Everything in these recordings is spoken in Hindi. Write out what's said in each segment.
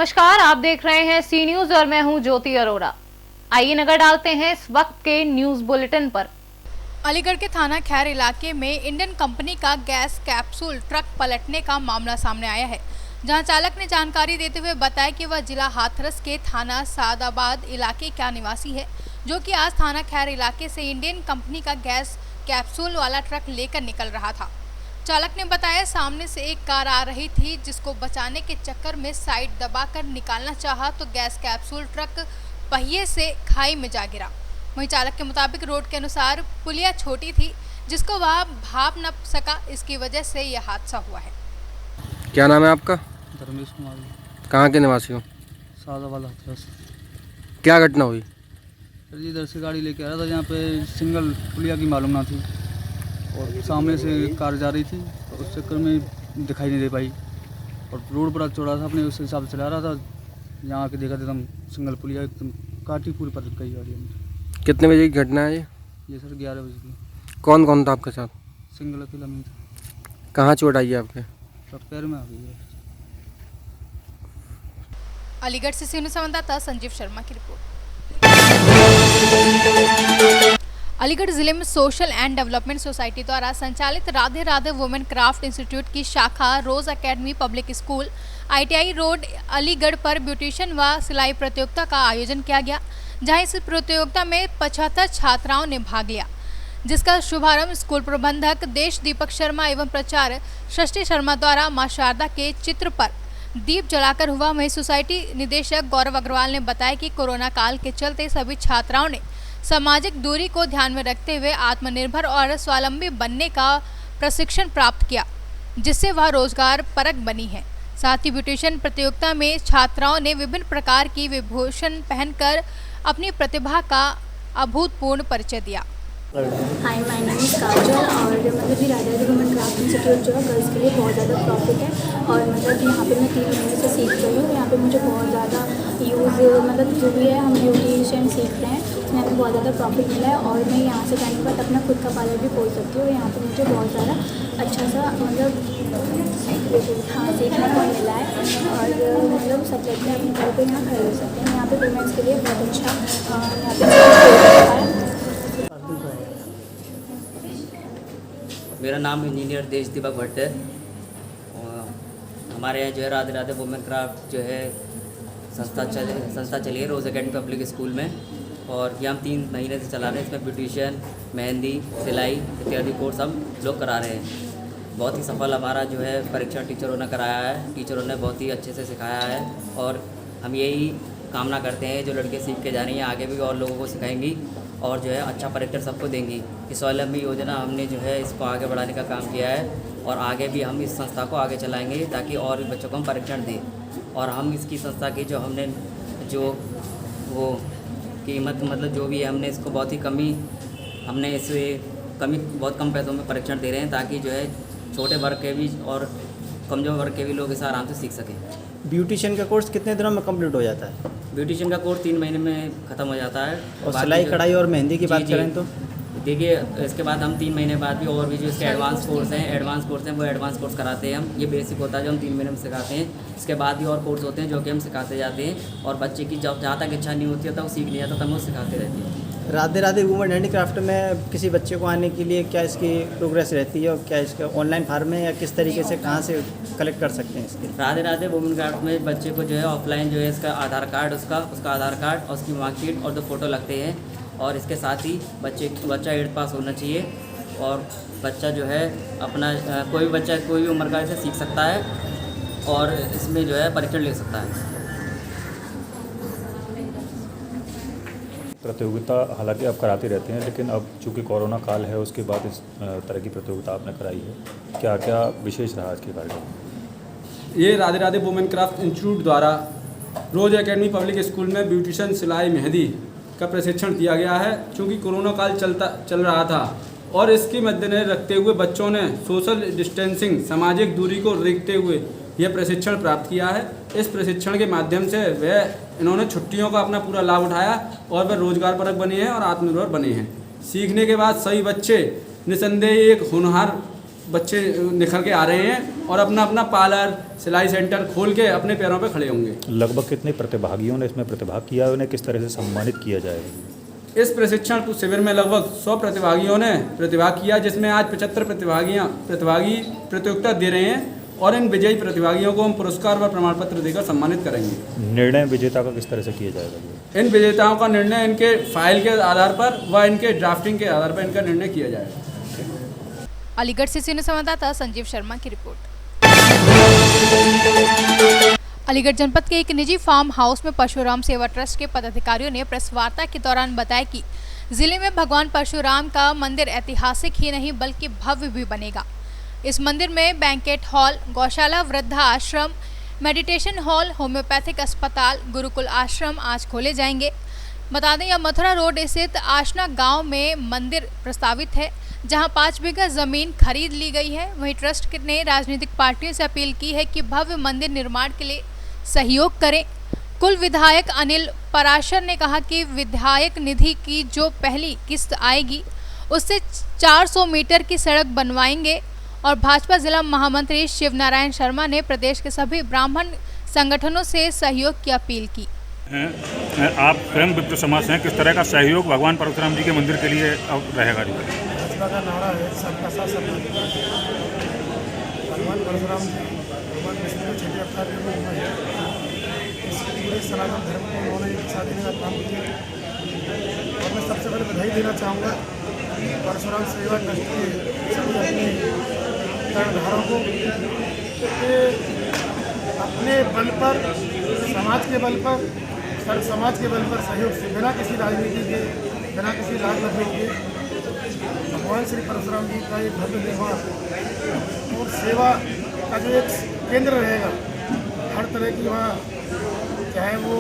नमस्कार, आप देख रहे हैं सी न्यूज और मैं हूं ज्योति अरोड़ा। आइए नजर डालते हैं इस वक्त के न्यूज बुलेटिन पर। अलीगढ़ के थाना खैर इलाके में इंडियन कंपनी का गैस कैप्सूल ट्रक पलटने का मामला सामने आया है, जहां चालक ने जानकारी देते हुए बताया कि वह जिला हाथरस के थाना सादाबाद इलाके का निवासी है, जो कि आज थाना खैर इलाके से इंडियन कंपनी का गैस कैप्सूल वाला ट्रक लेकर निकल रहा था। चालक ने बताया सामने से एक कार आ रही थी, जिसको बचाने के चक्कर में साइड दबाकर निकालना चाहा तो गैस कैप्सूल ट्रक पहिए से खाई में जा गिरा। वहीं चालक के मुताबिक रोड के अनुसार पुलिया छोटी थी, जिसको वह भाप न सका, इसकी वजह से यह हादसा हुआ है। क्या नाम है आपका? धर्मेश कुमार। कहाँ के निवासी हो? सादाबाद हाथरस। क्या घटना हुई? सर जी, इधर से गाड़ी लेके आ रहा था, जहाँ पे सिंगल पुलिया की मालूम ना थी और सामने से कार जा रही थी, तो उस चक्कर में दिखाई नहीं दे पाई और रोड बड़ा चौड़ा था, अपने उस हिसाब से चला रहा था। यहाँ आके देखा था एकदम सिंगल पुलिया एकदम काटी पूरी पर गई गाड़ी। कितने बजे की घटना है ये सर 11 बजे की। कौन कौन था आपके साथ? सिंगल अकेला नहीं था। कहाँ चोट आई है आपके? सब पैर में आ गई है। अलीगढ़ से सीनियर संवाददाता संजीव शर्मा की रिपोर्ट। अलीगढ़ जिले में सोशल एंड डेवलपमेंट सोसाइटी द्वारा संचालित Radhe Radhe women craft institute की शाखा rose academy public school ITI road Aligarh पर ब्यूटिशियन व सिलाई प्रतियोगिता का आयोजन किया गया, जहां इस प्रतियोगिता में 75 छात्राओं ने भाग लिया, जिसका शुभारंभ स्कूल प्रबंधक देश दीपक शर्मा एवं प्राचार्य सृष्टि शर्मा द्वारा मां शारदा के चित्र पर दीप जलाकर हुआ। वहीं सोसाइटी निदेशक गौरव अग्रवाल ने बताया कि कोरोना काल के चलते सभी छात्राओं ने सामाजिक दूरी को ध्यान में रखते हुए आत्मनिर्भर और स्वावलंबी बनने का प्रशिक्षण प्राप्त किया, जिससे वह रोजगार परक बनी है। साथ ही ब्यूटिशियन प्रतियोगिता में छात्राओं ने विभिन्न प्रकार की विभूषण पहनकर अपनी प्रतिभा का अभूतपूर्व परिचय दिया। हाय, माय नेम इज़ काजल और मतलब कि Radhe Radhe women craft institute जो है गर्ल्स के लिए बहुत ज़्यादा प्रॉफिट है और मतलब यहाँ पे मैं 3 महीने से सीख रही हूँ। यहाँ पे मुझे बहुत ज़्यादा यूज़ मतलब जो भी है हम ब्यूटिशियन सीख रहे हैं, यहाँ पे बहुत ज़्यादा प्रॉफिट मिला है और मैं यहाँ से जाने के बाद अपना खुद का पार्लर भी खोल सकती हूँ। यहाँ पर मुझे बहुत ज़्यादा अच्छा सा मतलब सीखने को मिला है और मतलब सब लड़कियाँ अपने घर पर यहाँ खरीद सकते हैं। यहाँ पर वुमेन्स के लिए बहुत अच्छा यहाँ पर मेरा नाम इंजीनियर देश दीपक भट्ट है। हमारे यहाँ जो है राधे राधे वुमेन क्राफ्ट जो है संस्था चली है रोज़ एकेडमी पब्लिक स्कूल में, और ये हम 3 महीने से चला रहे हैं। इसमें ब्यूटिशियन, मेहंदी, सिलाई इत्यादि कोर्स हम लोग करा रहे हैं। बहुत ही सफल हमारा जो है परीक्षण टीचरों ने कराया है। टीचरों ने बहुत ही अच्छे से सिखाया है और हम यही कामना करते हैं जो लड़के सीख के जा रही हैं आगे भी और लोगों को सिखाएंगी और जो है अच्छा परीक्षण सबको देंगी। इस स्वावलंबी योजना हमने जो है इसको आगे बढ़ाने का काम किया है और आगे भी हम इस संस्था को आगे चलाएंगे ताकि और भी बच्चों को हम परीक्षण दें। और हम इसकी संस्था की जो हमने जो वो कीमत मतलब जो भी है हमने इसको बहुत ही बहुत कम पैसों में परीक्षण दे रहे हैं, ताकि जो है छोटे वर्ग के भी और कमज़ोर वर्ग के भी लोग इसे आराम से सीख सकें। ब्यूटिशियन का कोर्स कितने दिनों में कंप्लीट हो जाता है? ब्यूटिशियन का कोर्स 3 महीने में ख़त्म हो जाता है। और सिलाई कढ़ाई और मेहंदी की बात करें तो देखिए इसके बाद हम 3 महीने बाद भी और भी जो इसके एडवांस कोर्स हैं वो एडवांस कोर्स कराते हैं हम। ये बेसिक होता है जो हम 3 महीने में सिखाते हैं। इसके बाद भी और कोर्स होते हैं जो कि हम सिखाते जाते हैं और बच्चे की जहाँ तक इच्छा नहीं होती है तब वो सीख नहीं जाता तब वो सिखाते रहते हैं। राधे राधे वुमेन हैंडीक्राफ्ट में किसी बच्चे को आने के लिए क्या इसकी प्रोग्रेस रहती है और क्या इसका ऑनलाइन फार्म है या किस तरीके से कहाँ से कलेक्ट कर सकते हैं इसके? राधे राधे वुमेन क्राफ्ट में बच्चे को जो है ऑफलाइन जो है इसका आधार कार्ड उसका आधार कार्ड और उसकी मार्कशीट और 2 फोटो लगते हैं और इसके साथ ही बच्चा 8 पास होना चाहिए और बच्चा जो है अपना कोई भी बच्चा कोई भी उम्र का इसे सीख सकता है और इसमें जो है परीक्षण ले सकता है। प्रतियोगिता हालांकि आप कराते रहते हैं, लेकिन अब चूँकि कोरोना काल है उसके बाद इस तरह की प्रतियोगिता आपने कराई है, क्या क्या विशेष रहा इसके बारे में? ये Radhe Radhe women craft institute द्वारा रोज एकेडमी पब्लिक स्कूल में ब्यूटिशियन, सिलाई, मेहंदी का प्रशिक्षण दिया गया है। चूँकि कोरोना काल चल रहा था और इसके मद्देनजर रखते हुए बच्चों ने सोशल डिस्टेंसिंग, सामाजिक दूरी को देखते हुए यह प्रशिक्षण प्राप्त किया है। इस प्रशिक्षण के माध्यम से इन्होंने छुट्टियों का अपना पूरा लाभ उठाया और वह रोजगारपरक बने हैं और आत्मनिर्भर बने हैं। सीखने के बाद सभी बच्चे निसंदेह एक होनहार बच्चे निखर के आ रहे हैं और अपना अपना पार्लर सिलाई सेंटर खोल के अपने पैरों पे खड़े होंगे। लगभग कितने प्रतिभागियों ने इसमें प्रतिभाग किया, उन्हें किस तरह से सम्मानित किया जाएगा? इस प्रशिक्षण शिविर में लगभग 100 प्रतिभागियों ने प्रतिभाग किया, जिसमें आज 75 प्रतिभागी प्रतियोगिता दे रहे हैं और इन विजयी प्रतिभागियों को हम पुरस्कार व प्रमाण पत्र देकर सम्मानित करेंगे। निर्णय विजेता का किस तरह से किया जाएगा? इन विजेताओं का निर्णय इनके फाइल के आधार पर व इनके ड्राफ्टिंग के आधार पर इनका निर्णय किया जाएगा। अलीगढ़ से सीनियर संवाददाता संजीव शर्मा की रिपोर्ट। अलीगढ़ जनपद के एक निजी फार्म हाउस में परशुराम सेवा ट्रस्ट के पदाधिकारियों ने प्रेस वार्ता के दौरान बताया कि जिले में भगवान परशुराम का मंदिर ऐतिहासिक ही नहीं बल्कि भव्य भी बनेगा। इस मंदिर में बैंकेट हॉल, गौशाला, वृद्धा आश्रम, मेडिटेशन हॉल, होम्योपैथिक अस्पताल, गुरुकुल आश्रम आज खोले जाएंगे। बता दें, यह मथुरा रोड स्थित आशना गांव में मंदिर प्रस्तावित है, जहां 5 बीघा जमीन खरीद ली गई है। वहीं ट्रस्ट ने राजनीतिक पार्टियों से अपील की है कि भव्य मंदिर निर्माण के लिए सहयोग करें। कुल विधायक अनिल पराशर ने कहा कि विधायक निधि की जो पहली किस्त आएगी उससे 400 मीटर की सड़क बनवाएंगे। और भाजपा जिला महामंत्री शिव नारायण शर्मा ने प्रदेश के सभी ब्राह्मण संगठनों से सहयोग की अपील की। आप स्वयं विप्र समाज हैं, किस तरह का सहयोग भगवान परशुराम जी के मंदिर के लिए रहेगा? भाजपा का नारा है सबका साथ सबका विकास। भगवान परशुराम जी भगवान विष्णु के छठे अवतार के रूप में इस पूरे सनातन धर्म को उन्होंने एक साथ देने का काम किया। और मैं सबसे पहले बधाई देना चाहूँगा परशुराम सेवा ट्रस्ट के सभी अपने कर्णधारों को अपने बल पर, समाज के बल पर, सर्व समाज के बल पर सहयोग से बिना किसी राजनीति के, बिना किसी लाभ लपेट के भगवान श्री परशुराम जी का एक भव्य निर्माण और सेवा का जो एक केंद्र रहेगा हर तरह की, वहाँ चाहे वो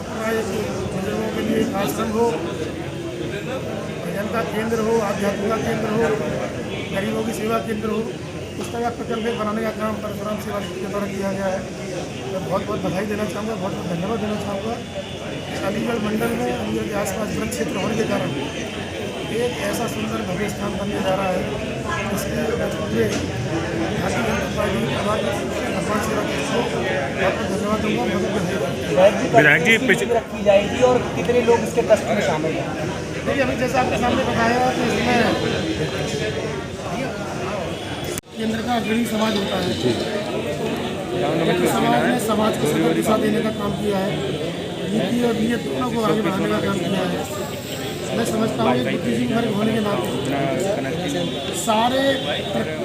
अपना एक बुजुर्गों के लिए एक आश्रम हो, भजन का केंद्र हो, आध्यात्म का केंद्र हो, गरीबों की सेवा केंद्र हो, उस तरह प्रकल्प बनाने का काम परशुराम सेवा के द्वारा किया गया है। मैं बहुत बहुत बधाई देना चाहूँगा, बहुत बहुत धन्यवाद देना चाहूँगा। अलीगढ़ मंडल में अलीगढ़ के आसपास वन क्षेत्र होने के कारण एक ऐसा सुंदर भव्य स्थान बनने जा रहा है, जिसके पूरे भारतीय जनता पार्टी भगवान सेवा के बहुत बहुत धन्यवाद दूँगा। विधायक जी की जाएगी और कितने लोग इसके ट्रस्ट में शामिल हैं? देखिए, अभी जैसा आपके सामने बताया कि इसमें केंद्र का अग्रणी समाज होता है, समाज ने समाज को सदर दिशा देने का काम किया है, नीति और नीयत दोनों को आगे बढ़ाने का काम किया है। मैं समझता हूँ कि बुद्धिजीवी वर्ग होने के नाते सारे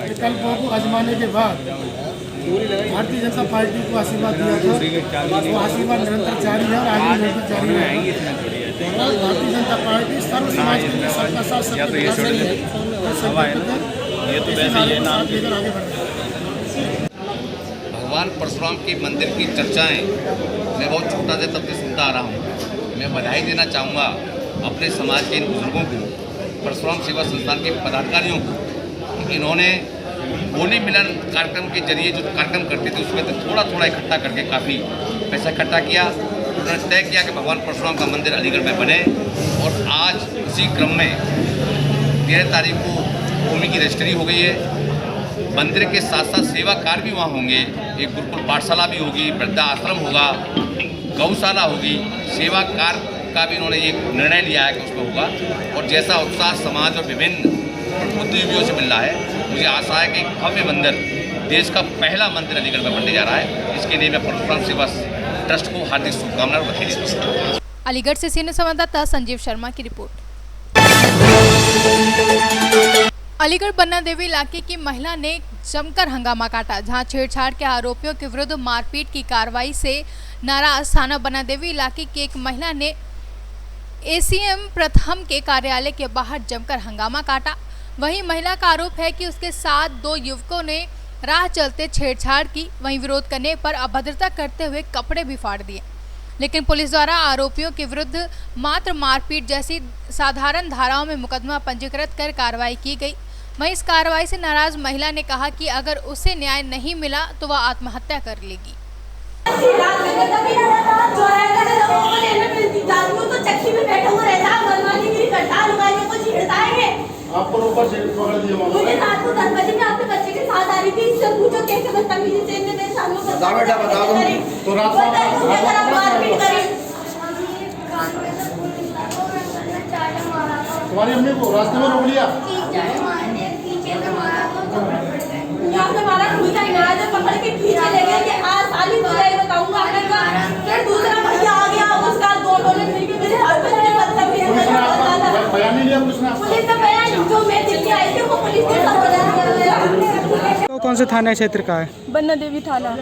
विकल्पों को आजमाने के बाद भारतीय जनता पार्टी को आशीर्वाद दिया था, वो आशीर्वाद निरंतर जारी है और आगे निरंतर जारी रहेगा। और भारतीय जनता पार्टी सर्व समाज के लिए सबका साथ सबका विकास रही है और संकल्पित है, इसी नारे को साथ लेकर आगे बढ़ रहे हैं। भगवान परशुराम के मंदिर की चर्चाएं मैं बहुत छोटा से तब से सुनता आ रहा हूँ। मैं बधाई देना चाहूँगा अपने समाज के इन बुजुर्गों को, परशुराम सेवा संस्थान के पदाधिकारियों को, इन्होंने होली मिलन कार्यक्रम के जरिए जो कार्यक्रम करते थे उसमें थोड़ा थोड़ा इकट्ठा करके काफ़ी पैसा इकट्ठा किया। उन्होंने तय किया कि भगवान परशुराम का मंदिर अलीगढ़ में बने और आज उसी क्रम में 13 तारीख को भूमि की रजिस्ट्री हो गई है। मंदिर के साथ साथ सेवा कार्य भी वहाँ होंगे, एक गुरुकुल पाठशाला भी होगी, वृद्धा आश्रम होगा, गौशाला होगी, सेवा कार्य का भी इन्होंने ये निर्णय लिया है कि उसमें होगा। और जैसा उत्साह समाज और विभिन्न उद्योगियों से मिल रहा है, मुझे आशा है कि भव्य मंदिर, देश का पहला मंदिर अलीगढ़ में बनने जा रहा है। इसके लिए मैं परशुराम सेवा ट्रस्ट को हार्दिक शुभकामनाएं और बधाई देता हूं। अलीगढ़ से सीनियर संवाददाता संजीव शर्मा की रिपोर्ट। अलीगढ़ बन्ना देवी इलाके की महिला ने जमकर हंगामा काटा, जहां छेड़छाड़ के आरोपियों के विरुद्ध मारपीट की कार्रवाई से नाराज थाना बन्ना देवी इलाके की एक महिला ने एसीएम प्रथम के कार्यालय के बाहर जमकर हंगामा काटा। वहीं महिला का आरोप है कि उसके साथ 2 युवकों ने राह चलते छेड़छाड़ की, वहीं विरोध करने पर अभद्रता करते हुए कपड़े भी फाड़ दिए। लेकिन पुलिस द्वारा आरोपियों के विरुद्ध मात्र मारपीट जैसी साधारण धाराओं में मुकदमा पंजीकृत कर कार्रवाई की गई। वहीं इस कार्रवाई से नाराज महिला ने कहा कि अगर उसे न्याय नहीं मिला तो वह आत्महत्या कर लेगी। आपको ऊपर से पकड़ दिया थी, इससे पूछो कैसे बदतमीजी से इन्होंने मेरे सामने बता बेटा बता दो तो रात को तुम्हारी अम्मी को रास्ते में रोक लिया, यहाँ से हमारा दूसरा इनाज पकड़ के खींचे ले गए कि आज साली को जाए बताऊंगा आपका। फिर दूसरा भैया आ गया, उसका दोनों ने मिलकर मेरे हाथ में बयान नहीं लिया पुलिस ने? पुलिस ने बयान जो मैं दिल्ली आई थी वो पुलिस ने सब बयान दिया। तो कौन से थाना क्षेत्र का है? बन्ना देवी थाना।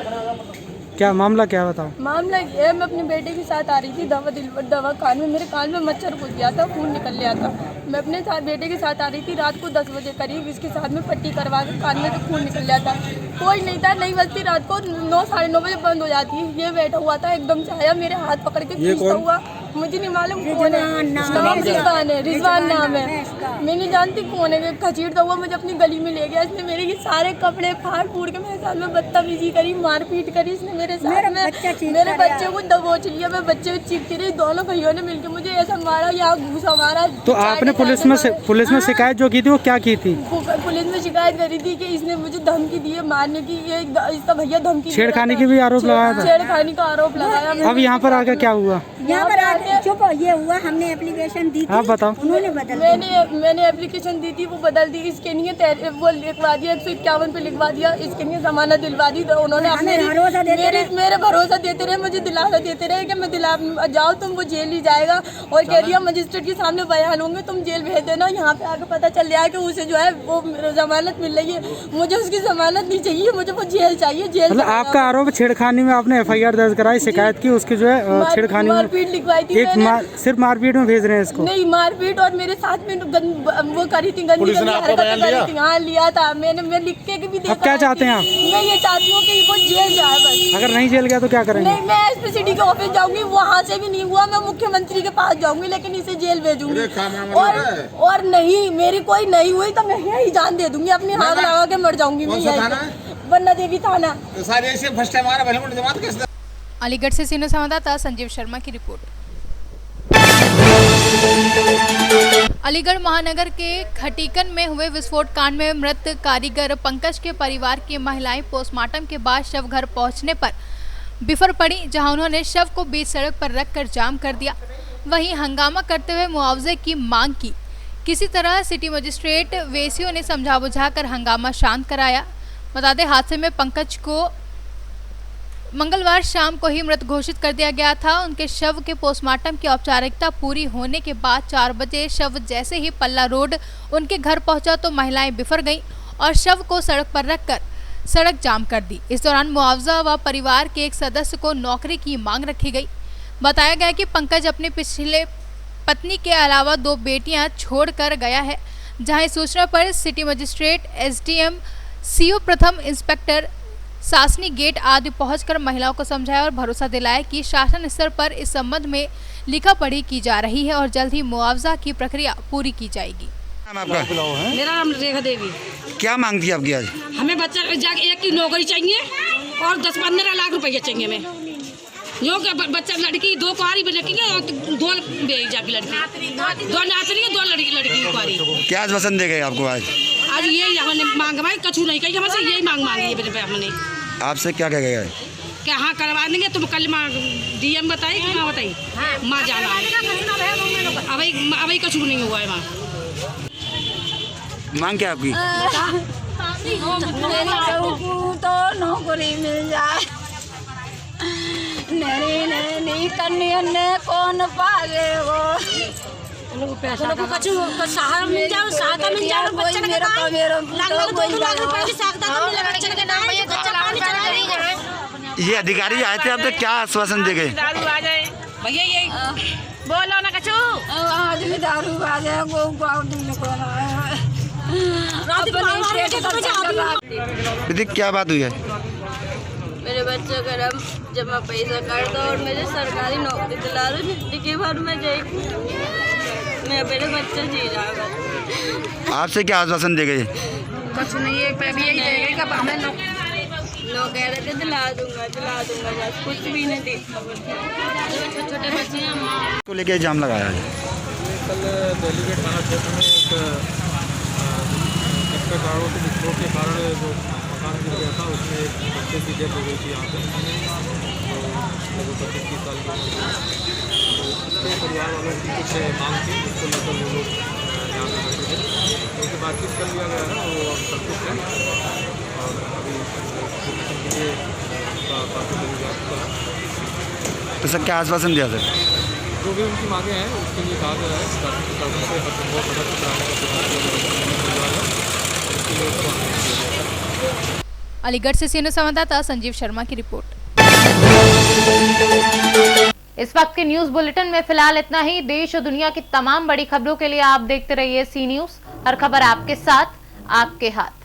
क्या मामला क्या बताओ? मामला ये है, मैं अपने बेटे के साथ आ रही थी दवा कान में, मेरे कान में मच्छर घुस गया था, खून निकल गया था। मैं अपने साथ बेटे के साथ आ रही थी रात को 10 बजे करीब, इसके साथ में पट्टी करवा के कान में तो खून निकल गया था। कोई नहीं था, नई बस्ती रात को 9 साढ़े 9 बजे बंद हो जाती है। ये बैठा हुआ था, एकदम से आया, मेरे हाथ पकड़ के खींचता हुआ, मुझे नहीं मालूम कौन है, रिजवान नाम है, मैं नहीं जानती कौन है। खचीड़ता हुआ मुझे अपनी गली में ले गया, इसने मेरे ये सारे कपड़े फाड़ फूड़ के मेरे साथ में बदतमीजी करी, मारपीट करी इसने मेरे साथ में। मेरे बच्चे को दबोच लिया, मैं बच्चे को चीखती रही, दोनों भाइयों ने मिलकर मुझे ऐसा मारा, यहाँ घूसा मारा। तो आपने पुलिस में शिकायत जो की थी वो क्या की थी? पुलिस में शिकायत करी थी कि इसने मुझे धमकी दी है मारने की, ये इसका भैया धमकी, छेड़खानी की भी आरोप लगाया था। छेड़खानी का आरोप लगाया। अब यहाँ पर आकर क्या हुआ? यहाँ पर आके चुप ये हुआ, हमने एप्लीकेशन दी थी, आप बताओ। उन्होंने बदल मैंने एप्लीकेशन दी थी, वो बदल दी, इसके लिए वो लिखवा दिया, 151 पे लिखवा दिया, इसके लिए जमानत दिलवा दी। तो उन्होंने मेरे भरोसा देते रहे, मुझे दिलासा देते रहे कि मैं जाओ तुम, वो जेल ही जाएगा, और कह दिया मजिस्ट्रेट के सामने बयान होंगे, तुम जेल भेज देना। यहाँ पे आके पता चल गया कि उसे जो है वो जमानत मिल रही है, मुझे उसकी जमानत नहीं चाहिए, मुझे वो जेल चाहिए। जेल मतलब आपका आरोप छेड़खानी में आपने FIR दर्ज कराई, शिकायत की, उसकी जो है छेड़खानी में मारपीट लिखवाई थी। सिर्फ मारपीट में भेज रहे हैं इसको? नहीं, मारपीट और मेरे साथ में वो करी थी, गंदी हरकतें करी थी। हाँ लिया था मैंने, मैं लिख के भी देखा। अब क्या चाहते हैं आप? मैं ये चाहती हूँ कि वो जेल जाए बस। अगर नहीं जेल गया तो क्या करेंगे? नहीं, मैं SPCD के ऑफिस जाऊंगी, वहाँ से भी नहीं हुआ मैं मुख्यमंत्री के पास जाऊंगी, लेकिन इसे जेल भेजूंगी। और नहीं, मेरी कोई नहीं हुई तो मैं यही जान दे दूंगी, अपनी आग लगा के मर जाऊंगी मैं। बन्ना देवी थाना। अलीगढ़ से सीनियर संवाददाता संजीव शर्मा की रिपोर्ट। अलीगढ़ महानगर के खटीकन में हुए विस्फोट कांड में मृत कारीगर पंकज के परिवार की महिलाएं पोस्टमार्टम के बाद शव घर पहुंचने पर बिफर पड़ी, जहां उन्होंने शव को बीच सड़क पर रखकर जाम कर दिया। वहीं हंगामा करते हुए मुआवजे की मांग की। किसी तरह सिटी मजिस्ट्रेट वेसियों ने समझा बुझाकर हंगामा शांत कराया। बता दें, हादसे में पंकज को मंगलवार शाम को ही मृत घोषित कर दिया गया था। उनके शव के पोस्टमार्टम की औपचारिकता पूरी होने के बाद 4 बजे शव जैसे ही पल्ला रोड उनके घर पहुंचा तो महिलाएं बिफर गईं और शव को सड़क पर रखकर सड़क जाम कर दी। इस दौरान मुआवजा व परिवार के एक सदस्य को नौकरी की मांग रखी गई। बताया गया कि पंकज अपने पिछले पत्नी के अलावा 2 बेटियां छोड़कर गया है, जहां इस सूचना पर सिटी मजिस्ट्रेट, SDM, CO प्रथम इंस्पेक्टर, शासनी गेट आदि पहुंचकर महिलाओं को समझाया और भरोसा दिलाया कि शासन स्तर पर इस संबंध में लिखा पढ़ी की जा रही है और जल्द ही मुआवजा की प्रक्रिया पूरी की जाएगी। मेरा नाम रेखा देवी। क्या मांग थी आपकी आज? हमें बच्चा एक की नौकरी चाहिए और 10-15 लाख रुपया चाहिए हमें। यो बच्चा लड़की 2 कुआरी भी रखेंगे और 2 बेजा की लड़की, 2 नातनी, 2 लड़की कुआरी। क्या आश्वासन दे गए आपको आज? आज यही हमने मांग हमारी कछु नहीं कही, हमसे यही मांग मांगी है हमने। आपसे क्या कह गया है? क्या हाँ करवा देंगे, तुम कल माँ DM बताई कि माँ बताई, माँ जाना है। अभी कछु नहीं हुआ है। मांग क्या आपकी? तो नौकरी मिल जाए, नहीं करनी ने कौन पाले वो पैसा कछु सहारा मिल जाओ, सहायता मिल जाओ, बच्चे के नाम लाख 2 लाख रुपए की सहायता मिले, बच्चे के नाम ये बच्चा पानी चला रही है। ये अधिकारी आए थे, अब तक क्या आश्वासन दे गए? दारू आ जाए भैया, यही बोलो ना कछु। आज भी दारू आ जाए, वो दीदी क्या बात हुई है? मेरे बच्चे का नाम जमा पैसा कर दो और मुझे सरकारी नौकरी दिला दो, जिंदगी भर में जाएगी, मैं मेरे बच्चे जी रहा। आपसे क्या आश्वासन दे गए? कुछ नहीं, यही देगा हमें लोग कह रहे थे दिला दूंगा, कुछ भी नहीं दी। छोटे बच्चे हैं, को लेके जाम लगाया है। कल दिल्ली के थाना क्षेत्र में एक उसके कारण से विस्फोट के कारण जो मकान गिर गया था उसमें एक बच्चे की डेथ हो गई थी यहाँ पे, तो लगभग 25-30 साल की उम्र थी। तो उसके परिवार वालों की कुछ मांग थी, उसको लेकर वो लोग यहाँ पे बैठे थे, उनसे बातचीत कर लिया गया है, वो अब संतुष्ट है और अभी डिस्कशन के लिए बातों के लिए तो सर क्या आश्वासन दिया सर? जो भी उनकी मांगे हैं उसके लिए कहा गया है शासन की तरफ से हर संभव मदद कराने का प्रयास किया जा रहा है और उसके लिए उसको अलीगढ़ से सीनियर संवाददाता संजीव शर्मा की रिपोर्ट। इस वक्त के न्यूज बुलेटिन में फिलहाल इतना ही। देश और दुनिया की तमाम बड़ी खबरों के लिए आप देखते रहिए सी न्यूज। हर खबर आपके साथ, आपके हाथ।